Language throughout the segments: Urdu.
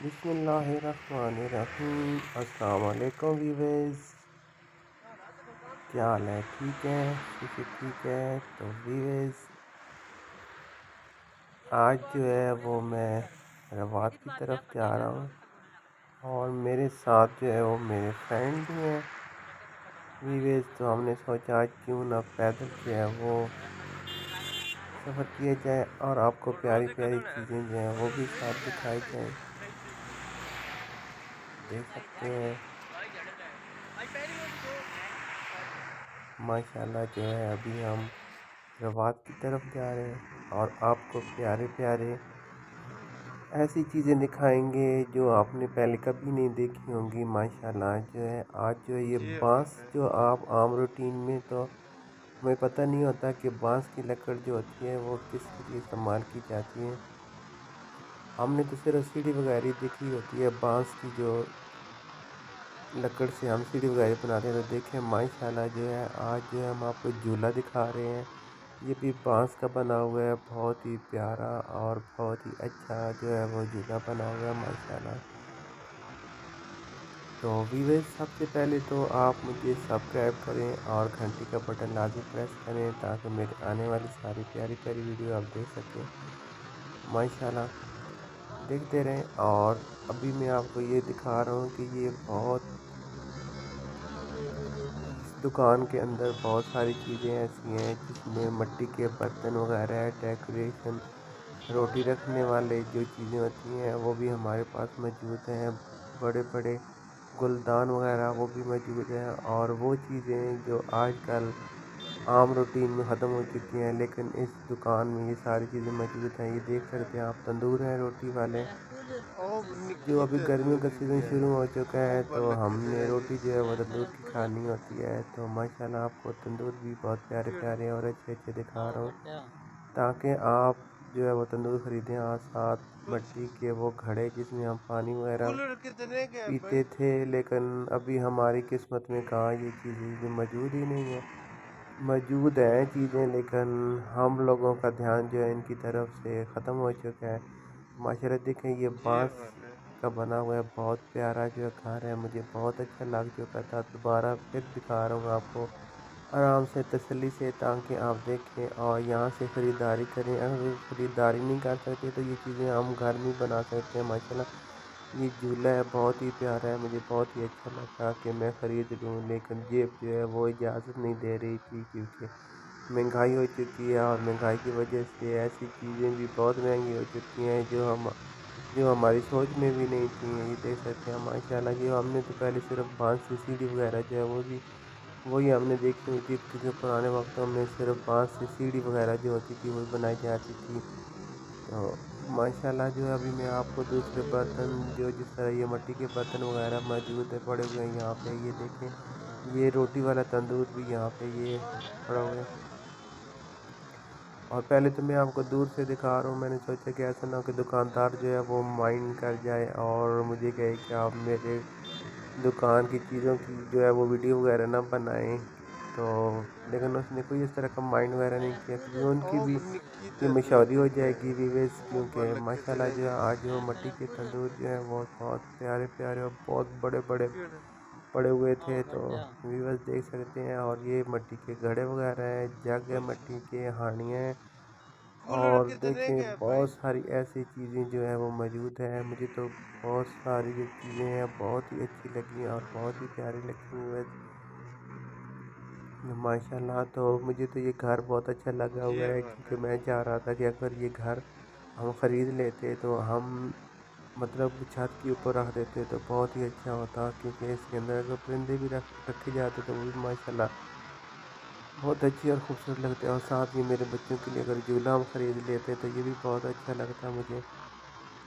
بسم اللہ الرحمن الرحیم۔ السلام علیکم ویورز، کیا حال ہے؟ ٹھیک ہے؟ ٹھیک ہے تو ویورز آج جو ہے وہ میں روات کی طرف جا رہا ہوں اور میرے ساتھ جو ہے وہ میرے فرینڈ بھی ہیں ویورز، تو ہم نے سوچا آج کیوں نہ پیدل جو ہے وہ سفر کیا جائے اور آپ کو پیاری پیاری چیزیں جو ہیں وہ بھی ساتھ دکھائی جائیں۔ دیکھ سکتے ہیں ماشاءاللہ جو ہے ابھی ہم روات کی طرف جا رہے ہیں اور آپ کو پیارے پیارے ایسی چیزیں دکھائیں گے جو آپ نے پہلے کبھی نہیں دیکھی ہوں گی۔ ماشاءاللہ جو ہے آج جو ہے یہ بانس جو آپ عام روٹین میں تو ہمیں پتہ نہیں ہوتا کہ بانس کی لکڑ جو ہوتی ہے وہ کس کے لیے استعمال کی جاتی ہے۔ ہم نے تو صرف سیڑھی وغیرہ دیکھی ہوتی ہے بانس کی، جو لکڑ سے ہم سیڑھی وغیرہ بناتے ہیں۔ تو دیکھیں ماشاءاللہ جو ہے آج جو ہے ہم آپ کو جھولا دکھا رہے ہیں، یہ بھی بانس کا بنا ہوا ہے، بہت ہی پیارا اور بہت ہی اچھا جو ہے وہ جھولا بنا ہوا ہے ماشاءاللہ۔ تو ویورز سب سے پہلے تو آپ مجھے سبسکرائب کریں اور گھنٹی کا بٹن لازم پریس کریں تاکہ میرے آنے والی ساری پیاری پیاری ویڈیو آپ دیکھ سکیں ماشاءاللہ، دیکھتے رہیں۔ اور ابھی میں آپ کو یہ دکھا رہا ہوں کہ یہ بہت اس دکان کے اندر بہت ساری چیزیں ایسی ہیں جس میں مٹی کے برتن وغیرہ ہے، ڈیکوریشن، روٹی رکھنے والے جو چیزیں ہوتی ہیں وہ بھی ہمارے پاس موجود ہیں، بڑے بڑے گلدان وغیرہ وہ بھی موجود ہیں، اور وہ چیزیں جو آج کل عام روٹین میں ختم ہو چکی ہیں لیکن اس دکان میں یہ ساری چیزیں موجود ہیں۔ یہ دیکھ سکتے ہیں آپ تندور ہیں روٹی والے، جو ابھی گرمیوں کا سیزن شروع ہو چکا ہے تو ہم نے روٹی جو ہے وہ تندور کی کھانی ہوتی ہے۔ تو ماشاءاللہ آپ کو تندور بھی بہت پیارے پیارے اور اچھے اچھے دکھا رہا ہوں تاکہ آپ جو ہے وہ تندور خریدیں، اور ساتھ مٹی کے وہ گھڑے جس میں ہم پانی وغیرہ پیتے تھے، لیکن ابھی ہماری قسمت میں کہاں یہ چیزیں موجود ہی نہیں ہیں۔ موجود ہیں چیزیں لیکن ہم لوگوں کا دھیان جو ہے ان کی طرف سے ختم ہو چکا ہے ماشاءاللہ۔ دیکھیں یہ بانس کا بنا ہوا ہے، بہت پیارا جو ہے گھر ہے، مجھے بہت اچھا لگ چکا تھا، دوبارہ پھر دکھا رہا ہوں آپ کو آرام سے تسلی سے تاکہ آپ دیکھیں اور یہاں سے خریداری کریں۔ اگر خریداری نہیں کر سکتے تو یہ چیزیں ہم گھر میں بنا سکتے ہیں ماشاءاللہ۔ یہ جھولا ہے بہت ہی پیارا ہے، مجھے بہت ہی اچھا لگا کہ میں خرید لوں، لیکن جیب جو ہے وہ اجازت نہیں دے رہی تھی کیونکہ مہنگائی ہو چکی ہے، اور مہنگائی کی وجہ سے ایسی چیزیں بھی بہت مہنگی ہو چکی ہیں جو ہماری سوچ میں بھی نہیں تھیں۔ یہ دیکھ سکتے ہیں ماشاءاللہ، جو ہم نے تو پہلے صرف بانس سے سیڑھی وغیرہ جو ہے وہی ہم نے دیکھی ہوئی تھی، کیونکہ پرانے وقتوں میں صرف بانس سے سیڑھی وغیرہ جو ہوتی تھی وہ بنائی جاتی تھی۔ تو ماشاءاللہ جو ہے ابھی میں آپ کو دوسرے برتن جو جس طرح یہ مٹی کے برتن وغیرہ موجود ہے پڑے ہوئے ہیں یہاں پہ، یہ دیکھیں یہ روٹی والا تندور بھی یہاں پہ یہ پڑا ہوا ہے۔ اور پہلے تو میں آپ کو دور سے دکھا رہا ہوں، میں نے سوچا کہ ایسا نہ ہو کہ دکاندار جو ہے وہ مائنڈ کر جائے اور مجھے کہے کہ آپ میرے دکان کی چیزوں کی جو ہے وہ ویڈیو وغیرہ نہ بنائیں، تو لیکن اس نے کوئی اس طرح کا مائنڈ وغیرہ نہیں کیا کیونکہ ان کی بھی یہ مشاہدی ہو جائے گی ویویز، کیونکہ ماشاءاللہ جو ہے آج وہ مٹی کے تندور جو ہے وہ بہت پیارے پیارے اور بہت بڑے بڑے پڑے ہوئے تھے، تو ویورز دیکھ سکتے ہیں۔ اور یہ مٹی کے گھڑے وغیرہ ہیں، جگ ہے، مٹی کے ہانڈیاں ہیں، اور دیکھیں بہت ساری ایسی چیزیں جو ہے وہ موجود ہیں۔ مجھے تو بہت ساری جو چیزیں ہیں بہت ہی اچھی لگی اور بہت ہی پیاری لگی ہوئے ماشاءاللہ۔ تو مجھے تو یہ گھر بہت اچھا لگا ہوا ہے کیونکہ میں چاہ رہا تھا کہ اگر یہ گھر ہم خرید لیتے تو ہم مطلب چھت کے اوپر رکھ دیتے تو بہت ہی اچھا ہوتا، کیونکہ اس کے اندر اگر پرندے بھی رکھے جاتے تو وہ بھی ماشاءاللہ بہت اچھی اور خوبصورت لگتے ہیں، اور ساتھ ہی میرے بچوں کے لیے اگر جھولا ہم خرید لیتے تو یہ بھی بہت اچھا لگتا مجھے،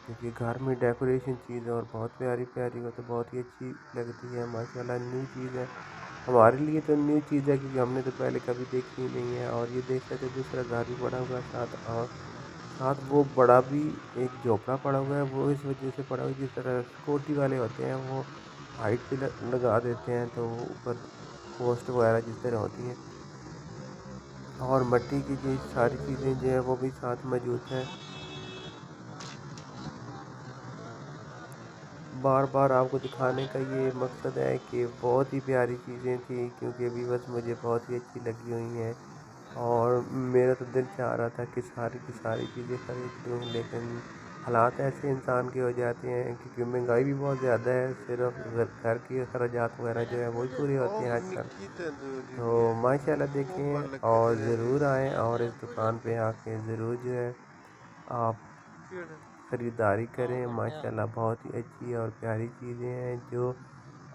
کیونکہ گھر میں ڈیکوریشن چیز ہے اور بہت پیاری پیاری ہو تو بہت ہی اچھی لگتی ہے ماشاءاللہ۔ نیو چیز ہے ہمارے لیے، تو نیو چیز ہے کیونکہ ہم نے تو پہلے کبھی دیکھی ہی نہیں ہے۔ اور یہ دیکھ سکتے دوسرا گھر بھی پڑا ہوا ہے ساتھ، اور ساتھ وہ بڑا بھی ایک جھوپڑا پڑا ہوا ہے، وہ اس وجہ سے پڑا ہوا ہے جس طرح سیکورٹی والے ہوتے ہیں وہ ہائٹ پہ لگا دیتے ہیں تو وہ اوپر پوسٹ وغیرہ جس طرح ہوتی ہیں، اور مٹی کی جو ساری چیزیں جو ہیں وہ بھی ساتھ موجود ہیں۔ بار بار آپ کو دکھانے کا یہ مقصد ہے کہ بہت ہی پیاری چیزیں تھیں، کیونکہ ابھی بس مجھے بہت ہی اچھی لگی ہوئی ہیں، اور میرا تو دل چاہ رہا تھا کہ ساری کی ساری چیزیں خرید لوں، لیکن حالات ایسے انسان کے ہو جاتے ہیں کیونکہ مہنگائی بھی بہت زیادہ ہے، صرف گھر کی اخراجات وغیرہ جو ہے وہی پوری ہوتی ہیں آج کل۔ تو ماشاء اللہ دیکھیں اور ضرور آئیں اور اس دکان پہ آ کے ضرور جو ہے آپ خریداری کریں۔ ماشاءاللہ بہت ہی اچھی اور پیاری چیزیں ہیں جو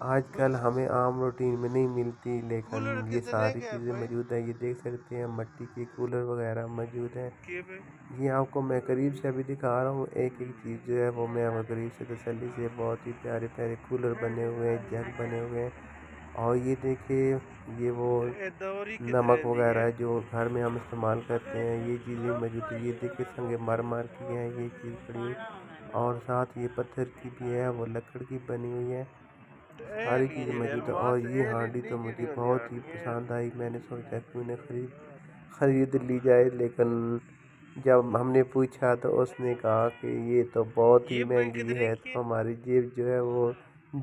آج کل ہمیں عام روٹین میں نہیں ملتی، لیکن یہ ساری چیزیں موجود ہیں۔ یہ دیکھ سکتے ہیں مٹی کے کولر وغیرہ موجود ہیں، یہ آپ کو میں قریب سے ابھی دکھا رہا ہوں۔ ایک ایک چیز جو ہے وہ میں آپ کو قریب سے تسلی سے، بہت ہی پیارے پیارے کولر بنے ہوئے ہیں، جگ بنے ہوئے ہیں، اور یہ دیکھیں یہ وہ نمک وغیرہ جو گھر میں ہم استعمال کرتے ہیں، یہ چیزیں موجود ہیں۔ یہ دیکھیں سنگ مرمر کی ہے یہ چیز پڑی، اور ساتھ یہ پتھر کی بھی ہے، وہ لکڑ کی بنی ہوئی ہے، ساری چیزیں موجود ہیں۔ اور یہ ہانڈی تو مجھے بہت ہی پسند آئی، میں نے سوچا کیوں نہ خرید لی جائے، لیکن جب ہم نے پوچھا تو اس نے کہا کہ یہ تو بہت ہی مہنگی ہے، تو ہماری جیب جو ہے وہ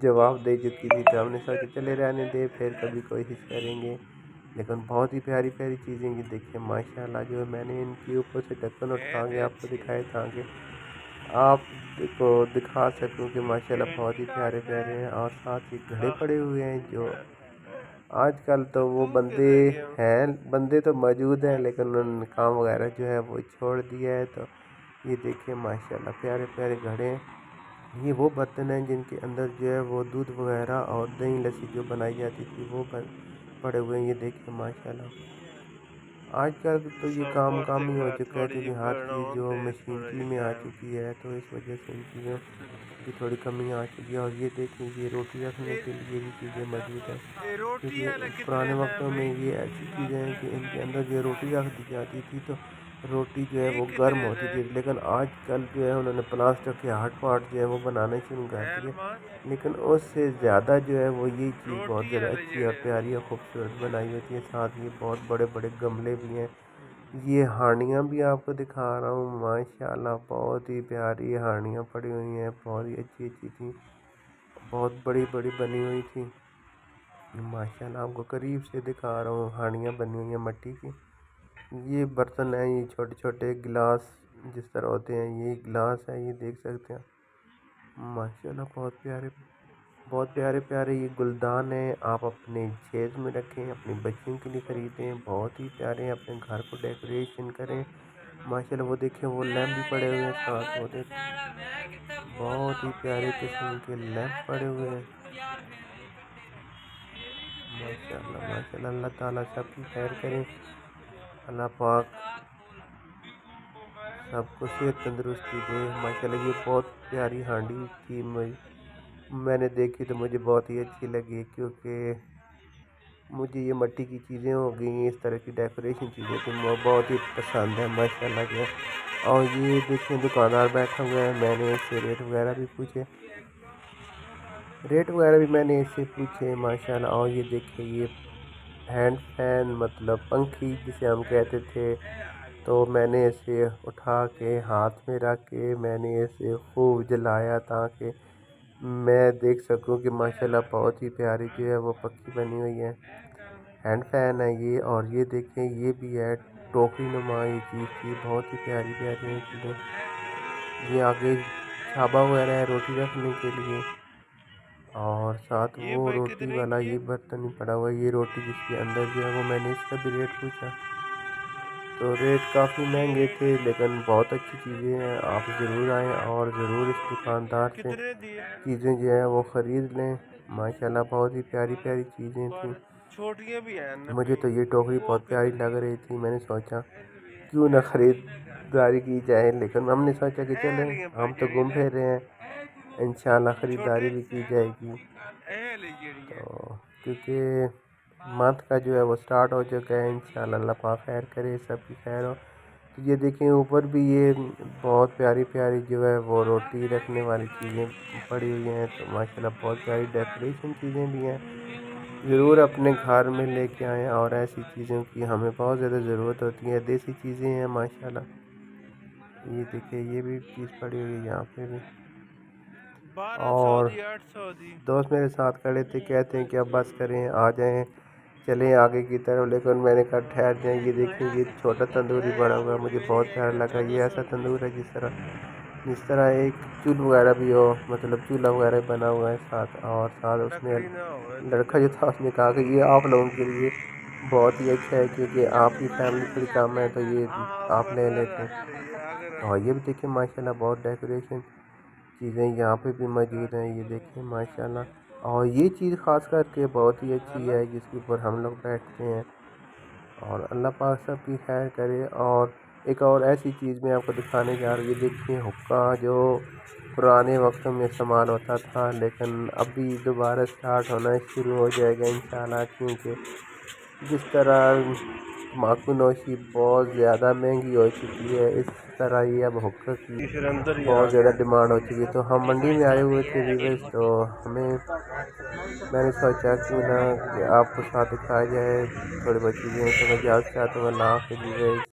جواب دے چکی تھی، تو ہم نے سوچا چلے رہنے دے، پھر کبھی کوشش کریں گے۔ لیکن بہت ہی پیاری پیاری چیزیں یہ دیکھیں ماشاءاللہ، جو میں نے ان کے اوپر سے ڈھکن اٹھا کے آپ کو دکھائے تاکہ آپ کو دکھا سکوں کہ ماشاءاللہ بہت ہی پیارے پیارے ہیں۔ اور ساتھ ہی گھڑے پڑے ہوئے ہیں جو آج کل تو وہ بندے تو موجود ہیں، لیکن انہوں نے کام وغیرہ جو ہے وہ چھوڑ دیا ہے۔ تو یہ دیکھیں ماشاءاللہ پیارے پیارے گھڑے ہیں، یہ وہ برتن ہیں جن کے اندر جو ہے وہ دودھ وغیرہ اور دہی لسی جو بنائی جاتی تھی وہ پڑے ہوئے ہیں۔ یہ دیکھیں ماشاءاللہ آج کل تو یہ کام ہی ہو چکا ہے، کیونکہ ہر چیز جو مشینری میں آ چکی ہے، تو اس وجہ سے ان چیزوں کی تھوڑی کمی آ چکی ہے۔ اور یہ دیکھیں یہ روٹی رکھنے کے لیے بھی چیزیں موجود ہیں، کیونکہ پرانے وقتوں میں یہ ایسی چیزیں ہیں کہ ان کے اندر جو روٹی رکھ دی جاتی تھی تو روٹی جو ہے وہ گرم ہوتی تھی، لیکن آج کل جو ہے انہوں نے پلاسٹک کے ہاٹ پاٹ جو ہے وہ بنانے شروع کر دیے، لیکن اس سے زیادہ جو ہے وہ یہ چیز بہت زیادہ اچھی اور پیاری اور خوبصورت بنائی ہوتی ہے۔ ساتھ یہ بہت بڑے بڑے گملے بھی ہیں، یہ ہانڈیاں بھی آپ کو دکھا رہا ہوں، ماشاءاللہ بہت ہی پیاری ہانڈیاں پڑی ہوئی ہیں، بہت ہی اچھی اچھی تھیں، بہت بڑی بڑی بنی ہوئی تھیں۔ ماشاءاللہ آپ کو قریب سے دکھا رہا ہوں، ہانڈیاں بنی ہوئی ہیں مٹی کی۔ یہ برتن ہیں، یہ چھوٹے چھوٹے گلاس جس طرح ہوتے ہیں، یہ گلاس ہیں، یہ دیکھ سکتے ہیں ماشاءاللہ بہت پیارے پیارے یہ گلدان ہیں، آپ اپنے چھیز میں رکھیں، اپنی بچیوں کے لیے خریدیں، بہت ہی پیارے ہیں، اپنے گھر کو ڈیکوریشن کریں ماشاءاللہ۔ وہ دیکھیں وہ لیمپ بھی پڑے ہوئے ہیں ساتھ، وہ دیکھیں بہت ہی پیارے قسم کے لیمپ پڑے ہوئے ہیں ماشاءاللہ ماشاءاللہ۔ اللہ تعالیٰ سب کی خیر کریں، اللہ پاک سب کو صحت تندرستی دے ماشاءاللہ۔ یہ بہت پیاری ہانڈی تھی، میں نے دیکھی تو مجھے بہت ہی اچھی لگی، کیونکہ مجھے یہ مٹی کی چیزیں ہو گئی، اس طرح کی ڈیکوریشن چیزیں تھیں، وہ بہت ہی پسند ہے ماشاءاللہ جو۔ اور یہ دیکھیں دکاندار بیٹھا ہوا ہے، میں نے اس سے ریٹ وغیرہ بھی پوچھے ماشاءاللہ۔ اور یہ دیکھیں یہ ہینڈ فین مطلب پنکھی جسے ہم کہتے تھے، تو میں نے اسے اٹھا کے ہاتھ میں رکھ کے میں نے اسے خوب جلایا تاکہ میں دیکھ سکوں کہ ماشاءاللہ بہت ہی پیاری جو ہے وہ پنکھی بنی ہوئی ہے، ہینڈ فین ہے یہ۔ اور یہ دیکھیں یہ بھی ہے ٹوکری نما، یہ چیز تھی بہت ہی پیاری پیاری ہیں چیزیں۔ یہ آگے چھابا وغیرہ ہے روٹی رکھنے کے لیے، اور ساتھ وہ روٹی والا یہ برتن بھی پڑا ہوا ہے، یہ روٹی جس کے اندر جو ہے وہ میں نے اس کا بھی ریٹ پوچھا تو ریٹ کافی مہنگے تھے، لیکن بہت اچھی چیزیں ہیں، آپ ضرور آئیں اور ضرور اس دکاندار سے چیزیں جو ہے وہ خرید لیں ماشاءاللہ۔ بہت ہی پیاری پیاری چیزیں تھیں، مجھے تو یہ ٹوکری بہت پیاری لگ رہی تھی، میں نے سوچا کیوں نہ خریداری کی جائے، لیکن ہم نے سوچا کہ چلیں ہم تو گھوم پھر رہے ہیں، انشاءاللہ خریداری بھی کی جائے گی، تو کیونکہ منتھ کا جو ہے وہ سٹارٹ ہو چکا ہے، انشاءاللہ اللہ پاک خیر کرے، سب کی خیر ہو۔ تو یہ دیکھیں اوپر بھی یہ بہت پیاری پیاری جو ہے وہ روٹی رکھنے والی چیزیں پڑی ہوئی ہیں، تو ماشاءاللہ بہت پیاری ڈیکوریشن چیزیں بھی ہیں، ضرور اپنے گھر میں لے کے آئیں، اور ایسی چیزوں کی ہمیں بہت زیادہ ضرورت ہوتی ہے، دیسی چیزیں ہیں ماشاءاللہ۔ یہ دیکھیں یہ بھی چیز پڑی ہوئی ہے یہاں پہ بھی اور دوست میرے ساتھ کھڑے تھے، کہتے ہیں کہ اب بس کریں، آ جائیں، چلیں آگے کی طرف، لیکن میں نے کہا ٹھہر جائیں، یہ دیکھیں یہ چھوٹا تندوری بڑا ہوا ہے، مجھے بہت پیارا لگا۔ یہ ایسا تندور ہے جس طرح ایک چولھ وغیرہ بھی ہو، مطلب چولہا وغیرہ بنا ہوا ہے ساتھ، اور ساتھ اس میں لڑکا جو تھا اس نے کہا کہ یہ آپ لوگوں کے لیے بہت ہی اچھا ہے، کیونکہ آپ کی فیملی تھوڑی کم ہے تو یہ آپ لے لیتے ہیں۔ اور یہ بھی دیکھیں ماشاءاللہ بہت ڈیکوریشن چیزیں یہاں پہ بھی موجود ہیں، یہ دیکھیں ماشاءاللہ۔ اور یہ چیز خاص کر کے بہت ہی اچھی ہے جس کے اوپر ہم لوگ بیٹھتے ہیں، اور اللہ پاک سب کی خیر کرے۔ اور ایک اور ایسی چیز میں آپ کو دکھانے جا رہا ہوں، یہ دیکھیں حقہ جو پرانے وقتوں میں استعمال ہوتا تھا، لیکن ابھی دوبارہ سٹارٹ ہونا شروع ہو جائے گا انشاءاللہ، کیونکہ جس طرح تمباکو نوشی بہت زیادہ مہنگی ہو چکی ہے، اس طرح یہ اب حقہ کی بہت زیادہ ڈیمانڈ ہو چکی ہے۔ تو ہم منڈی میں آئے ہوئے تھے ویورز، تو میں نے سوچا کیوں نہ کہ آپ کو ساتھ دکھایا جائے تھوڑی بہت چیزیں، تو میں اجازت چاہتا ہوں۔ اللہ حافظ ویورز۔